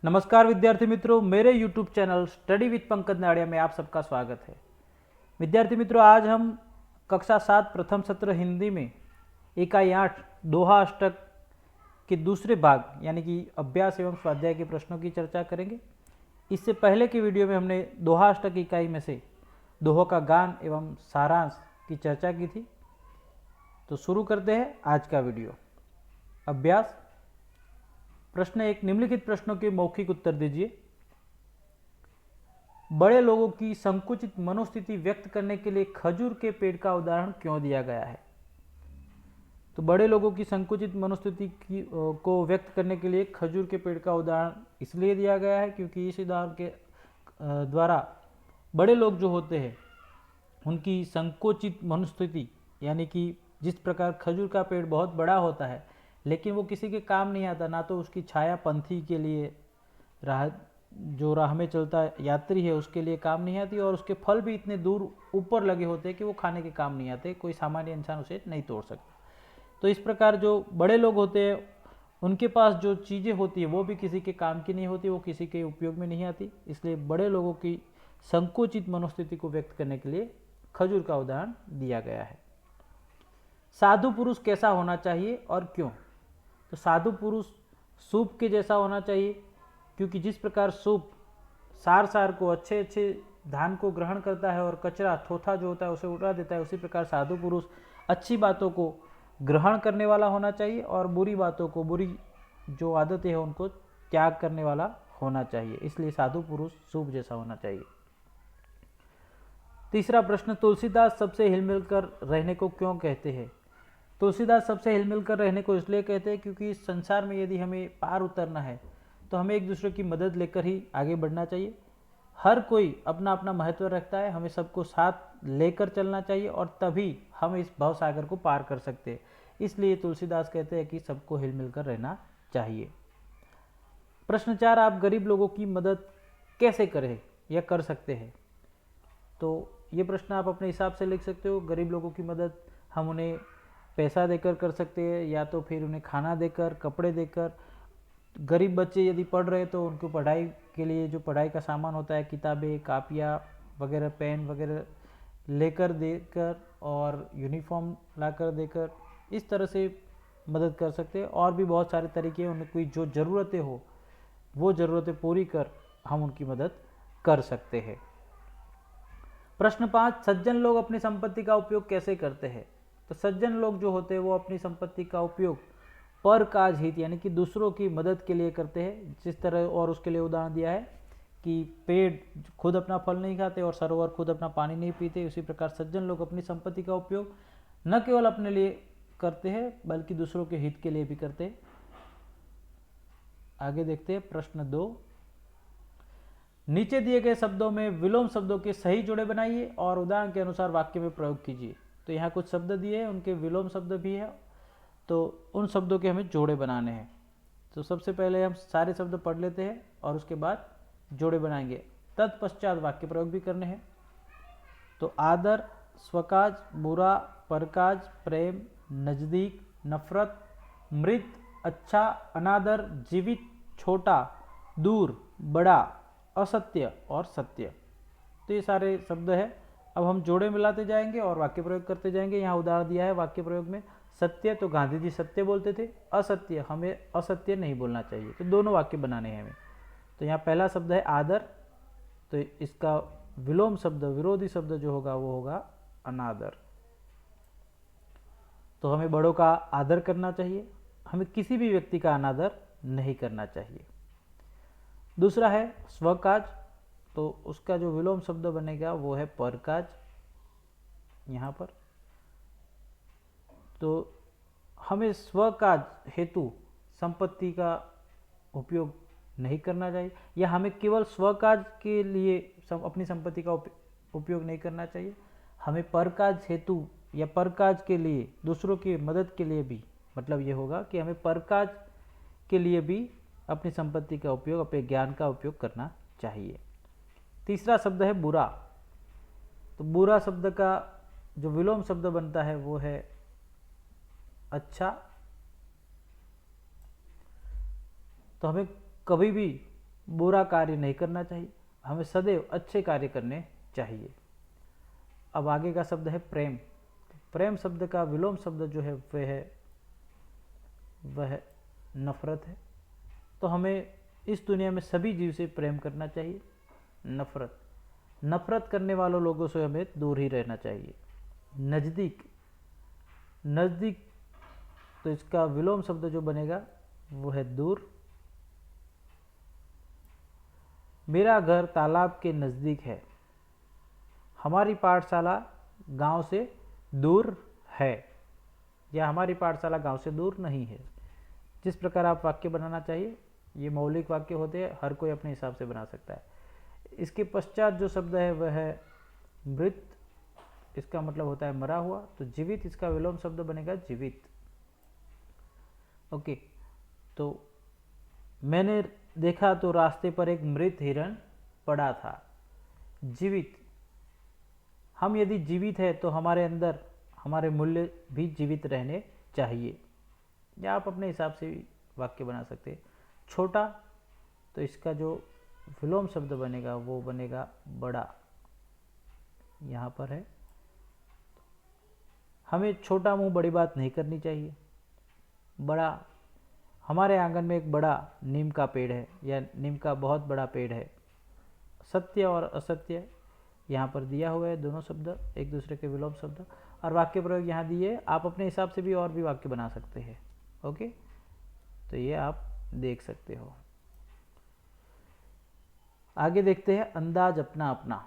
नमस्कार विद्यार्थी मित्रों, मेरे YouTube channel study with Pankaj Nadia में आप सबका स्वागत है। विद्यार्थी मित्रों, आज हम कक्षा 7 प्रथम सत्र हिंदी में इकाई 8 दोहा अष्टक के दूसरे भाग यानी कि अभ्यास एवं स्वाध्याय के प्रश्नों की चर्चा करेंगे। इससे पहले की वीडियो में हमने दोहा अष्टक इकाई में से दोहों का गान एवं सारांश की चर्चा की थी। तो शुरू करते हैं आज का वीडियो। अभ्यास प्रश्न 1, निम्नलिखित प्रश्नों के मौखिक उत्तर दीजिए। बड़े लोगों की संकुचित मनोस्थिति व्यक्त करने के लिए खजूर के पेड़ का उदाहरण क्यों दिया गया है? तो बड़े लोगों की संकुचित मनोस्थिति को व्यक्त करने के लिए खजूर के पेड़ का उदाहरण इसलिए दिया गया है क्योंकि इस उदाहरण के द्वारा बड़े लोग जो होते हैं उनकी संकोचित मनोस्थिति यानी कि जिस प्रकार खजूर का पेड़ बहुत बड़ा होता है लेकिन वो किसी के काम नहीं आता, ना तो उसकी छाया पंथी के लिए राह में चलता यात्री है उसके लिए काम नहीं आती, और उसके फल भी इतने दूर ऊपर लगे होते हैं कि वो खाने के काम नहीं आते, कोई सामान्य इंसान उसे नहीं तोड़ सकता। तो इस प्रकार जो बड़े लोग होते हैं उनके पास जो चीज़ें होती है वो भी किसी के काम की नहीं होती, वो किसी के उपयोग में नहीं आती। इसलिए बड़े लोगों की संकुचित मनोस्थिति को व्यक्त करने के लिए खजूर का उदाहरण दिया गया है। साधु पुरुष कैसा होना चाहिए और क्यों? तो साधु पुरुष सूप के जैसा होना चाहिए क्योंकि जिस प्रकार सूप सार को अच्छे धान को ग्रहण करता है और कचरा थोथा जो होता है उसे उड़ा देता है, उसी प्रकार साधु पुरुष अच्छी बातों को ग्रहण करने वाला होना चाहिए और बुरी बातों को, बुरी जो आदतें हैं उनको त्याग करने वाला होना चाहिए। इसलिए साधु पुरुष सूप जैसा होना चाहिए। तीसरा प्रश्न, तुलसीदास सबसे हिलमिल कर रहने को क्यों कहते हैं? तुलसीदास सबसे हिलमिल कर रहने को इसलिए कहते हैं क्योंकि इस संसार में यदि हमें पार उतरना है तो हमें एक दूसरे की मदद लेकर ही आगे बढ़ना चाहिए। हर कोई अपना अपना महत्व रखता है, हमें सबको साथ लेकर चलना चाहिए और तभी हम इस भवसागर को पार कर सकते हैं। इसलिए तुलसीदास कहते हैं कि सबको हिलमिल कर रहना चाहिए। प्रश्न 4, आप गरीब लोगों की मदद कैसे करें या कर सकते हैं? तो ये प्रश्न आप अपने हिसाब से लिख सकते हो। गरीब लोगों की मदद हम उन्हें पैसा देकर कर सकते हैं या तो फिर उन्हें खाना देकर, कपड़े देकर। गरीब बच्चे यदि पढ़ रहे तो उनको पढ़ाई के लिए जो पढ़ाई का सामान होता है, किताबें, कापियाँ वगैरह, पेन वगैरह लेकर देकर और यूनिफॉर्म लाकर देकर, इस तरह से मदद कर सकते हैं। और भी बहुत सारे तरीके हैं, उन्हें कोई जो ज़रूरतें हो वो ज़रूरतें पूरी कर हम उनकी मदद कर सकते हैं। प्रश्न 5, सज्जन लोग अपनी संपत्ति का उपयोग कैसे करते हैं? तो सज्जन लोग जो होते हैं वो अपनी संपत्ति का उपयोग पर काज हित यानी कि दूसरों की मदद के लिए करते हैं। जिस तरह और उसके लिए उदाहरण दिया है कि पेड़ खुद अपना फल नहीं खाते और सरोवर खुद अपना पानी नहीं पीते, उसी प्रकार सज्जन लोग अपनी संपत्ति का उपयोग न केवल अपने लिए करते हैं बल्कि दूसरों के हित के लिए भी करते हैं। आगे देखते हैं प्रश्न 2, नीचे दिए गए शब्दों में विलोम शब्दों के सही जोड़े बनाइए और उदाहरण के अनुसार वाक्य में प्रयोग कीजिए। तो यहाँ कुछ शब्द दिए हैं, उनके विलोम शब्द भी है, तो उन शब्दों के हमें जोड़े बनाने हैं। तो सबसे पहले हम सारे शब्द पढ़ लेते हैं और उसके बाद जोड़े बनाएंगे, तत्पश्चात वाक्य प्रयोग भी करने हैं। तो आदर, स्वकाज, बुरा, परकाज, प्रेम, नज़दीक, नफरत, मृत, अच्छा, अनादर, जीवित, छोटा, दूर, बड़ा, असत्य और सत्य। तो ये सारे शब्द हैं। अब हम जोड़े मिलाते जाएंगे और वाक्य प्रयोग करते जाएंगे। यहाँ उदाहरण दिया है वाक्य प्रयोग में, सत्य तो गांधी जी सत्य बोलते थे, असत्य हमें असत्य नहीं बोलना चाहिए। तो दोनों वाक्य बनाने हैं हमें। तो यहाँ पहला शब्द है आदर, तो इसका विलोम शब्द, विरोधी शब्द जो होगा वो होगा अनादर। तो हमें बड़ों का आदर करना चाहिए, हमें किसी भी व्यक्ति का अनादर नहीं करना चाहिए। दूसरा है स्वकाज, तो उसका जो विलोम शब्द बनेगा वो है परकाज यहाँ पर। तो हमें स्वकाज हेतु संपत्ति का उपयोग नहीं करना चाहिए, या हमें केवल स्वकाज के लिए अपनी संपत्ति का उपयोग नहीं करना चाहिए। हमें परकाज हेतु या परकाज के लिए, दूसरों की मदद के लिए भी, मतलब ये होगा कि हमें परकाज के लिए भी अपनी संपत्ति का उपयोग, अपने ज्ञान का उपयोग करना चाहिए। तीसरा शब्द है बुरा, तो बुरा शब्द का जो विलोम शब्द बनता है वो है अच्छा। तो हमें कभी भी बुरा कार्य नहीं करना चाहिए, हमें सदैव अच्छे कार्य करने चाहिए। अब आगे का शब्द है प्रेम। प्रेम शब्द का विलोम शब्द जो है वह नफरत है। तो हमें इस दुनिया में सभी जीव से प्रेम करना चाहिए। नफरत करने वालों लोगों से हमें दूर ही रहना चाहिए। नज़दीक तो इसका विलोम शब्द जो बनेगा वो है दूर। मेरा घर तालाब के नज़दीक है, हमारी पाठशाला गांव से दूर है, या हमारी पाठशाला गांव से दूर नहीं है। जिस प्रकार आप वाक्य बनाना चाहिए, ये मौलिक वाक्य होते हैं, हर कोई अपने हिसाब से बना सकता है। इसके पश्चात जो शब्द है वह है मृत, इसका मतलब होता है मरा हुआ। तो जीवित, इसका विलोम शब्द बनेगा जीवित। ओके, तो मैंने देखा तो रास्ते पर एक मृत हिरण पड़ा था। जीवित, हम यदि जीवित है तो हमारे अंदर हमारे मूल्य भी जीवित रहने चाहिए, या आप अपने हिसाब से भी वाक्य बना सकते हैं। छोटा, तो इसका जो विलोम शब्द बनेगा वो बनेगा बड़ा, यहाँ पर है। हमें छोटा मुंह बड़ी बात नहीं करनी चाहिए। बड़ा, हमारे आंगन में एक बड़ा नीम का पेड़ है, या नीम का बहुत बड़ा पेड़ है। सत्य और असत्य यहाँ पर दिया हुआ है, दोनों शब्द एक दूसरे के विलोम शब्द, और वाक्य प्रयोग यहाँ दिए। आप अपने हिसाब से भी और भी वाक्य बना सकते हैं। ओके, तो ये आप देख सकते हो। आगे देखते हैं अंदाज अपना अपना।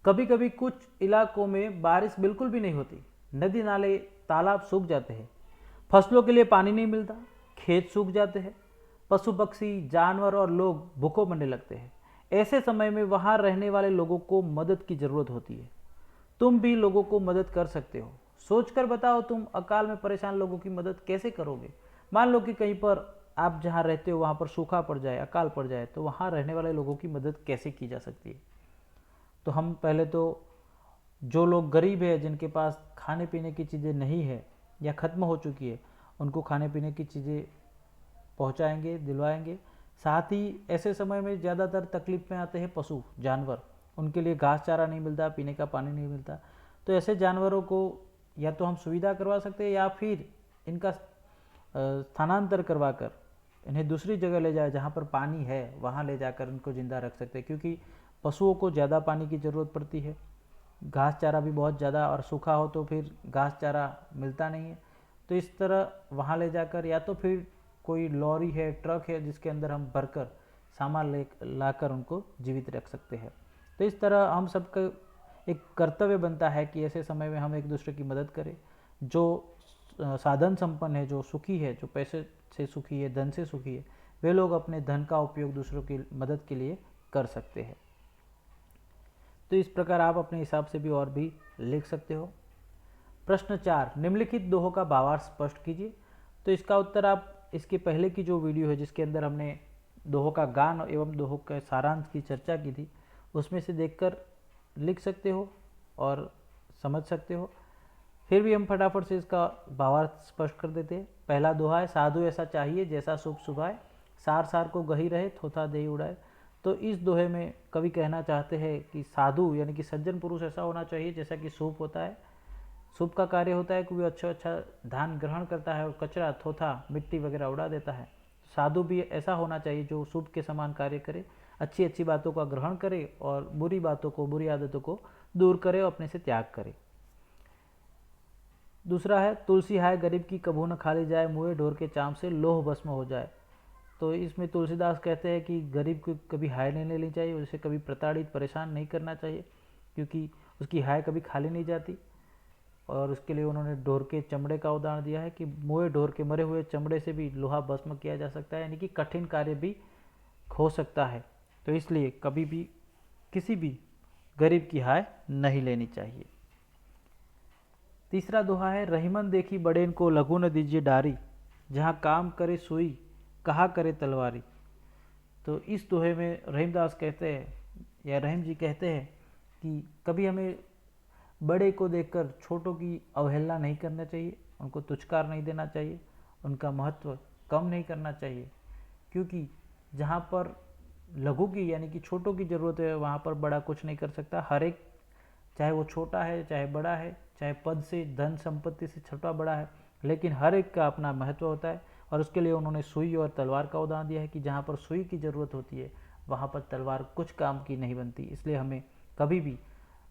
कभी कभी कुछ इलाकों में बारिश बिल्कुल भी नहीं होती, नदी नाले तालाब सूख जाते हैं, फसलों के लिए पानी नहीं मिलता, खेत सूख जाते हैं, पशु पक्षी जानवर और लोग भूखों मरने लगते हैं। ऐसे समय में वहां रहने वाले लोगों को मदद की जरूरत होती है। तुम भी लोगों को मदद कर सकते हो। सोचकर बताओ, तुम अकाल में परेशान लोगों की मदद कैसे करोगे। मान लो कि कहीं पर आप जहाँ रहते हो वहाँ पर सूखा पड़ जाए, अकाल पड़ जाए, तो वहाँ रहने वाले लोगों की मदद कैसे की जा सकती है। तो हम पहले तो जो लोग गरीब है, जिनके पास खाने पीने की चीज़ें नहीं है या ख़त्म हो चुकी है, उनको खाने पीने की चीज़ें पहुँचाएँगे, दिलवाएँगे। साथ ही ऐसे समय में ज़्यादातर तकलीफ़ में आते हैं पशु जानवर, उनके लिए घास चारा नहीं मिलता, पीने का पानी नहीं मिलता। तो ऐसे जानवरों को या तो हम सुविधा करवा सकते हैं, या फिर इनका स्थानांतर करवा कर इन्हें दूसरी जगह ले जाए जहाँ पर पानी है, वहाँ ले जाकर इनको ज़िंदा रख सकते हैं। क्योंकि पशुओं को ज़्यादा पानी की ज़रूरत पड़ती है, घास चारा भी बहुत ज़्यादा, और सूखा हो तो फिर घास चारा मिलता नहीं है। तो इस तरह वहाँ ले जाकर, या तो फिर कोई लॉरी है, ट्रक है, जिसके अंदर हम भरकर सामान ले लाकर उनको जीवित रख सकते हैं। तो इस तरह हम सबका एक कर्तव्य बनता है कि ऐसे समय में हम एक दूसरे की मदद करें। जो साधन संपन्न है, जो सुखी है, जो पैसे से सुखी है, धन से सुखी है, वे लोग अपने धन का उपयोग दूसरों की मदद के लिए कर सकते हैं। तो इस प्रकार आप अपने हिसाब से भी और भी लिख सकते हो। प्रश्न 4, निम्नलिखित दोहों का भावार्थ स्पष्ट कीजिए। तो इसका उत्तर आप इसके पहले की जो वीडियो है, जिसके अंदर हमने दोहों का गान एवं दोहों के सारांश की चर्चा की थी, उसमें से देखकर लिख सकते हो और समझ सकते हो। फिर भी हम फटाफट से इसका भावार्थ स्पष्ट कर देते हैं। पहला दोहा है, साधु ऐसा चाहिए जैसा शुभ शुभाए, सार सार को गही रहे, थोथा देही उड़ाए। तो इस दोहे में कवि कहना चाहते हैं कि साधु यानी कि सज्जन पुरुष ऐसा होना चाहिए जैसा कि शुभ होता है, शुभ का कार्य होता है कि वो अच्छा धान ग्रहण करता है और कचरा, थोथा, मिट्टी वगैरह उड़ा देता है। साधु भी ऐसा होना चाहिए जो शुभ के समान कार्य करे, अच्छी अच्छी बातों का ग्रहण करे और बुरी बातों को, बुरी आदतों को दूर करे और अपने से त्याग करे। दूसरा है, तुलसी हाय गरीब की कभू न खाली जाए, मुँहे ढोर के चाम से लोह भस्म हो जाए। तो इसमें तुलसीदास कहते हैं कि गरीब को कभी हाय नहीं लेनी चाहिए, उसे कभी प्रताड़ित परेशान नहीं करना चाहिए, क्योंकि उसकी हाय कभी खाली नहीं जाती। और उसके लिए उन्होंने ढोर के चमड़े का उदाहरण दिया है कि मुँहे ढोर के मरे हुए चमड़े से भी लोहा भस्म किया जा सकता है, यानी कि कठिन कार्य भी हो सकता है। तो इसलिए कभी भी किसी भी गरीब की हाय नहीं लेनी चाहिए। तीसरा दोहा है, रहीमन देखी बड़ेन को लघु न दीजिए डारी, जहाँ काम करे सुई कहा करे तलवारी। तो इस दोहे में रहीमदास कहते हैं, या रहीम जी कहते हैं कि कभी हमें बड़े को देखकर छोटों की अवहेलना नहीं करना चाहिए, उनको तुच्छकार नहीं देना चाहिए, उनका महत्व कम नहीं करना चाहिए। क्योंकि जहाँ पर लघु की यानी कि छोटों की ज़रूरत है वहाँ पर बड़ा कुछ नहीं कर सकता। हर एक, चाहे वो छोटा है चाहे बड़ा है, चाहे पद से धन संपत्ति से छोटा बड़ा है, लेकिन हर एक का अपना महत्व होता है। और उसके लिए उन्होंने सुई और तलवार का उदाहरण दिया है कि जहाँ पर सुई की ज़रूरत होती है वहाँ पर तलवार कुछ काम की नहीं बनती। इसलिए हमें कभी भी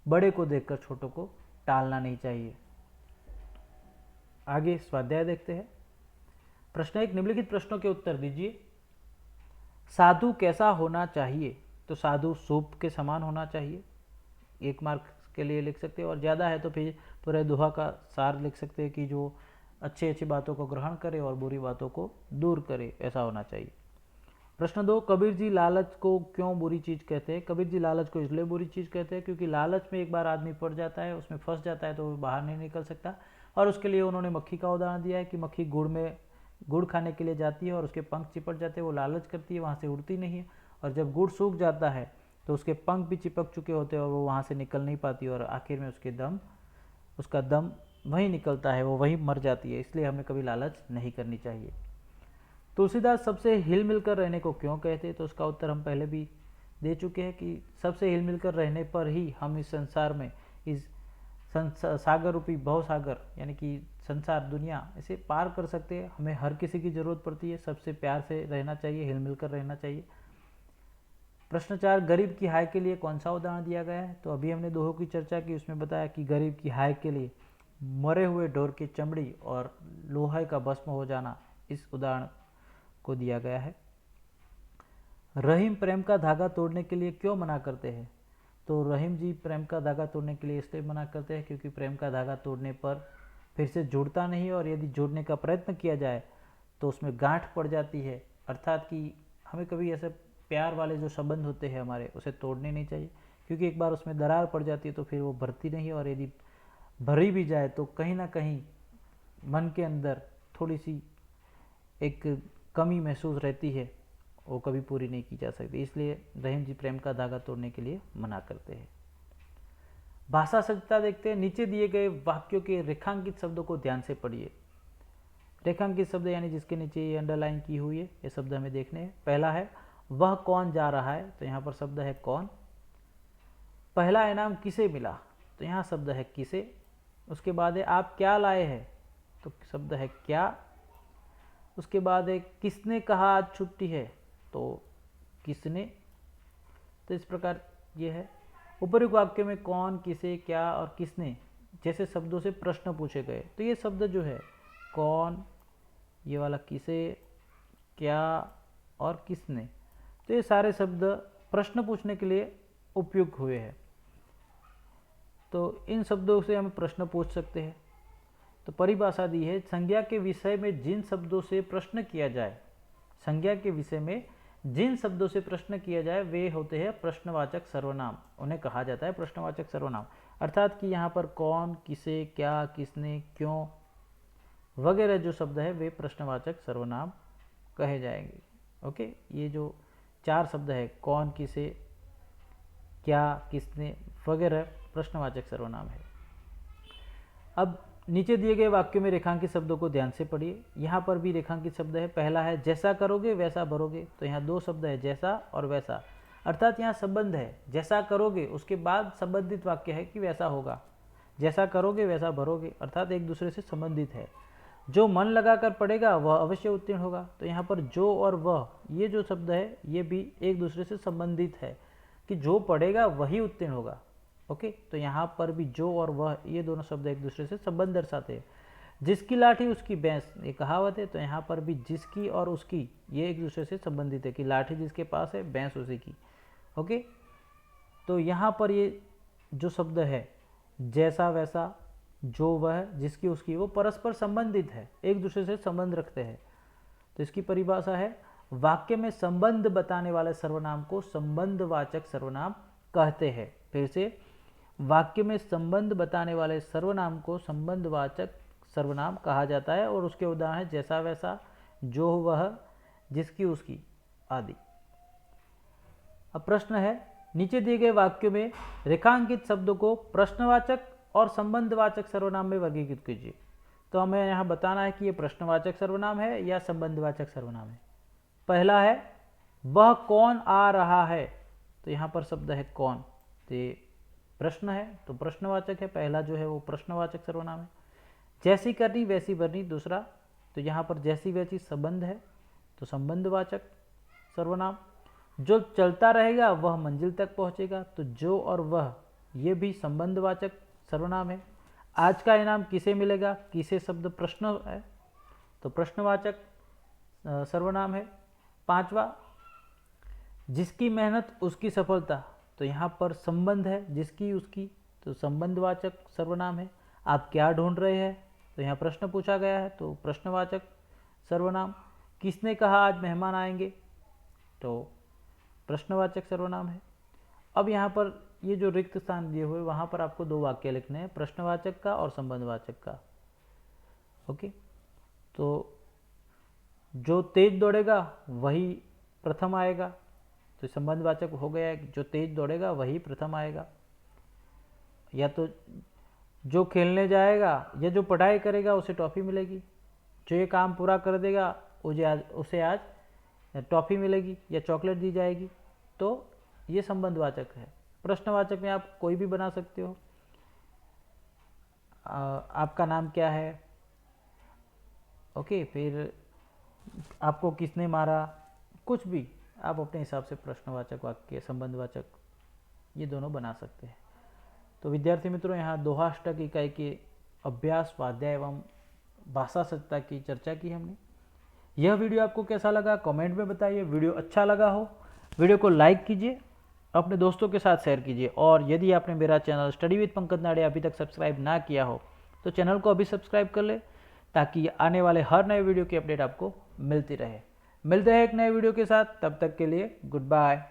बड़े को देखकर छोटों को टालना नहीं चाहिए। आगे स्वाध्याय देखते हैं। प्रश्न 1, निम्नलिखित प्रश्नों के उत्तर दीजिए। साधु कैसा होना चाहिए? तो साधु सूप के समान होना चाहिए, 1 मार्क के लिए लिख सकते हैं। और ज़्यादा है तो फिर पूरे दोहा का सार लिख सकते हैं कि जो अच्छी अच्छी बातों को ग्रहण करे और बुरी बातों को दूर करे, ऐसा होना चाहिए। प्रश्न 2, कबीर जी लालच को क्यों बुरी चीज़ कहते हैं? कबीर जी लालच को इसलिए बुरी चीज़ कहते हैं क्योंकि लालच में एक बार आदमी पड़ जाता है, उसमें फंस जाता है तो वो बाहर नहीं निकल सकता। और उसके लिए उन्होंने मक्खी का उदाहरण दिया है कि मक्खी गुड़ खाने के लिए जाती है और उसके पंख चिपट जाते हैं, वो लालच करती है, वहाँ से उड़ती नहीं है। और जब गुड़ सूख जाता है तो उसके पंख भी चिपक चुके होते हैं और वो वहाँ से निकल नहीं पाती और आखिर में उसका दम वहीं निकलता है, वो वहीं मर जाती है। इसलिए हमें कभी लालच नहीं करनी चाहिए। तुलसीदास सबसे हिल मिलकर रहने को क्यों कहते? तो उसका उत्तर हम पहले भी दे चुके हैं कि सबसे हिल मिलकर रहने पर ही हम इस संसार में, इस सागर रूपी भवसागर यानी कि संसार दुनिया, इसे पार कर सकते हैं। हमें हर किसी की ज़रूरत पड़ती है, सबसे प्यार से रहना चाहिए, हिल मिलकर रहना चाहिए। प्रश्न 4, गरीब की हाय के लिए कौन सा उदाहरण दिया गया है? तो अभी हमने दोहों की चर्चा की, उसमें बताया कि गरीब की हाय के लिए मरे हुए ढोर की चमड़ी और लोहे का भस्म हो जाना इस उदाहरण को दिया गया है। रहीम प्रेम का धागा तोड़ने के लिए क्यों मना करते हैं? तो रहीम जी प्रेम का धागा तोड़ने के लिए इसलिए मना करते हैं क्योंकि प्रेम का धागा तोड़ने पर फिर से जुड़ता नहीं, और यदि जोड़ने का प्रयत्न किया जाए तो उसमें गांठ पड़ जाती है। अर्थात कि हमें कभी ऐसे प्यार वाले जो संबंध होते हैं हमारे, उसे तोड़ने नहीं चाहिए, क्योंकि एक बार उसमें दरार पड़ जाती है तो फिर वो भरती नहीं, और यदि भरी भी जाए तो कहीं ना कहीं मन के अंदर थोड़ी सी एक कमी महसूस रहती है, वो कभी पूरी नहीं की जा सकती। इसलिए रहीम जी प्रेम का धागा तोड़ने के लिए मना करते हैं। भाषा सज्जता देखते हैं। नीचे दिए गए वाक्यों के रेखांकित शब्दों को ध्यान से पढ़िए। रेखांकित शब्द यानी जिसके नीचे ये अंडरलाइन की हुई है, ये शब्द हमें देखने हैं। पहला है वह कौन जा रहा है, तो यहाँ पर शब्द है कौन। पहला इनाम किसे मिला, तो यहाँ शब्द है किसे। उसके बाद है आप क्या लाए हैं, तो शब्द है क्या। उसके बाद है किसने कहा आज छुट्टी है, तो किसने। तो इस प्रकार ये है। उपयुक्त वाक्य में कौन, किसे, क्या और किसने जैसे शब्दों से प्रश्न पूछे गए। तो ये शब्द जो है कौन, ये वाला किसे, क्या और किसने, तो ये सारे शब्द प्रश्न पूछने के लिए उपयुक्त हुए हैं। तो इन शब्दों से हम प्रश्न पूछ सकते हैं। तो परिभाषा दी है, संज्ञा के विषय में जिन शब्दों से प्रश्न किया जाए, संज्ञा के विषय में जिन शब्दों से प्रश्न किया जाए वे होते हैं प्रश्नवाचक सर्वनाम, उन्हें कहा जाता है प्रश्नवाचक सर्वनाम। अर्थात कि यहाँ पर कौन, किसे, क्या, किसने, क्यों वगैरह जो शब्द है वे प्रश्नवाचक सर्वनाम कहे जाएंगे। ओके, ये जो 4 शब्द है कौन, किसे, क्या, किसने वगैरह प्रश्नवाचक सर्वनाम है। अब नीचे दिए गए वाक्यों में रेखांकित शब्दों को ध्यान से पढ़िए। यहाँ पर भी रेखांकित शब्द है। पहला है जैसा करोगे वैसा भरोगे, तो यहाँ 2 शब्द है जैसा और वैसा। अर्थात यहाँ संबंध है, जैसा करोगे उसके बाद संबंधित वाक्य है कि वैसा होगा, जैसा करोगे वैसा भरोगे, अर्थात एक दूसरे से संबंधित है। जो मन लगाकर पढ़ेगा वह अवश्य उत्तीर्ण होगा, तो यहाँ पर जो और वह ये जो शब्द है ये भी एक दूसरे से संबंधित है कि जो पढ़ेगा वही उत्तीर्ण होगा। ओके, तो यहाँ पर भी जो और वह ये दोनों शब्द एक दूसरे से संबंध दर्शाते हैं। जिसकी लाठी उसकी भैंस, ये कहावत है, तो यहाँ पर भी जिसकी और उसकी ये एक दूसरे से संबंधित है कि लाठी जिसके पास है भैंस उसी की। ओके, तो यहाँ पर ये जो शब्द है जैसा वैसा, जो वह, जिसकी उसकी, वो परस्पर संबंधित है, एक दूसरे से संबंध रखते हैं। तो इसकी परिभाषा है, वाक्य में संबंध बताने वाले सर्वनाम को संबंधवाचक सर्वनाम कहते हैं। फिर से, वाक्य में संबंध बताने वाले सर्वनाम को संबंधवाचक सर्वनाम कहा जाता है, और उसके उदाहरण है जैसा वैसा, जो वह, जिसकी उसकी आदि। अब प्रश्न है, नीचे दिए गए वाक्यों में रेखांकित शब्दों को प्रश्नवाचक और संबंधवाचक सर्वनाम में वर्गीकृत कीजिए। तो हमें यहाँ बताना है कि ये प्रश्नवाचक सर्वनाम है या संबंधवाचक सर्वनाम है। पहला है वह कौन आ रहा है, तो यहाँ पर शब्द है कौन, तो ये प्रश्न है तो प्रश्नवाचक है, पहला जो है वो प्रश्नवाचक सर्वनाम है। जैसी करनी वैसी भरनी दूसरा, तो यहाँ पर जैसी वैसी संबंध है तो संबंधवाचक सर्वनाम। जो चलता रहेगा वह मंजिल तक पहुँचेगा, तो जो और वह ये भी संबंधवाचक सर्वनाम है। आज का इनाम किसे मिलेगा, किसे शब्द प्रश्न है तो प्रश्नवाचक सर्वनाम है। पांचवा, जिसकी मेहनत उसकी सफलता, तो यहाँ पर संबंध है जिसकी उसकी, तो संबंधवाचक सर्वनाम है। आप क्या ढूंढ रहे हैं, तो यहाँ प्रश्न पूछा गया है तो प्रश्नवाचक सर्वनाम। किसने कहा आज मेहमान आएंगे, तो प्रश्नवाचक सर्वनाम है। अब यहाँ पर ये जो रिक्त स्थान दिए हुए वहाँ पर आपको दो वाक्य लिखने हैं, प्रश्नवाचक का और संबंधवाचक का। ओके, तो जो तेज दौड़ेगा वही प्रथम आएगा, तो संबंधवाचक हो गया है, जो तेज दौड़ेगा वही प्रथम आएगा। या तो जो खेलने जाएगा या जो पढ़ाई करेगा उसे टॉफ़ी मिलेगी, जो ये काम पूरा कर देगा उसे आज टॉफ़ी मिलेगी या चॉकलेट दी जाएगी, तो ये संबंधवाचक है। प्रश्नवाचक में आप कोई भी बना सकते हो, आपका नाम क्या है, ओके, फिर आपको किसने मारा, कुछ भी आप अपने हिसाब से प्रश्नवाचक वाक्य संबंधवाचक ये दोनों बना सकते हैं। तो विद्यार्थी मित्रों, यहाँ दोहाष्टक इकाई के अभ्यास, स्वाध्याय एवं भाषा सज्जता की चर्चा की हमने। यह वीडियो आपको कैसा लगा कमेंट में बताइए। वीडियो अच्छा लगा हो वीडियो को लाइक कीजिए, अपने दोस्तों के साथ शेयर कीजिए, और यदि आपने मेरा चैनल स्टडी विद पंकज नाड़े अभी तक सब्सक्राइब ना किया हो तो चैनल को अभी सब्सक्राइब कर ले, ताकि आने वाले हर नए वीडियो की अपडेट आपको मिलती रहे। मिलते हैं एक नए वीडियो के साथ, तब तक के लिए गुड बाय।